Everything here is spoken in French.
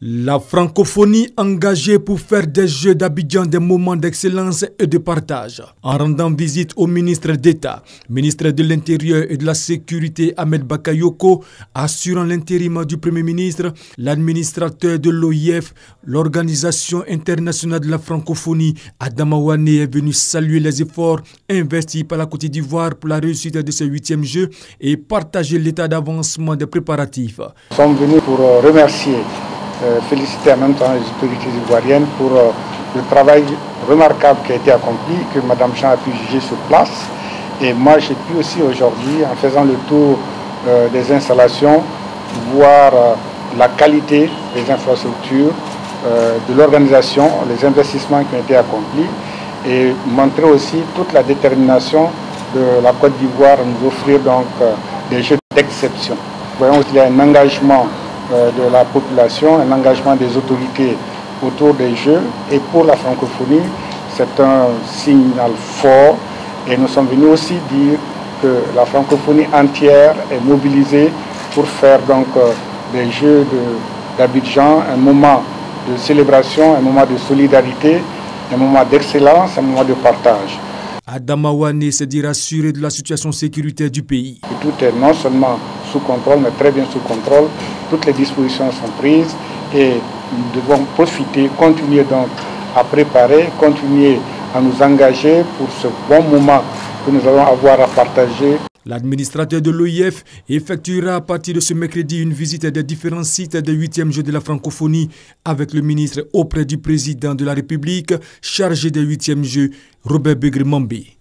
La francophonie engagée pour faire des Jeux d'Abidjan des moments d'excellence et de partage. En rendant visite au ministre d'État, ministre de l'Intérieur et de la Sécurité Ahmed Bakayoko, assurant l'intérim du Premier ministre, l'administrateur de l'OIF, l'Organisation internationale de la francophonie, Adama Wane est venu saluer les efforts investis par la Côte d'Ivoire pour la réussite de ces 8e Jeux et partager l'état d'avancement des préparatifs. Nous sommes venus pour remercier féliciter en même temps les autorités ivoiriennes pour le travail remarquable qui a été accompli, que Mme Jean a pu juger sur place. Et moi, j'ai pu aussi aujourd'hui, en faisant le tour des installations, voir la qualité des infrastructures, de l'organisation, les investissements qui ont été accomplis et montrer aussi toute la détermination de la Côte d'Ivoire à nous offrir donc des jeux d'exception. Voyons qu'il y a un engagement de la population, un engagement des autorités autour des Jeux. Et pour la francophonie, c'est un signal fort. Et nous sommes venus aussi dire que la francophonie entière est mobilisée pour faire donc des Jeux d'Abidjan un moment de célébration, un moment de solidarité, un moment d'excellence, un moment de partage. Adama Wane s'est dit rassuré de la situation sécuritaire du pays. Et tout est non seulement sous contrôle, mais très bien sous contrôle. Toutes les dispositions sont prises et nous devons profiter, continuer donc à préparer, continuer à nous engager pour ce bon moment que nous allons avoir à partager. L'administrateur de l'OIF effectuera à partir de ce mercredi une visite des différents sites des 8e Jeux de la francophonie avec le ministre auprès du président de la République chargé des 8e Jeux, Robert Begré Mambi.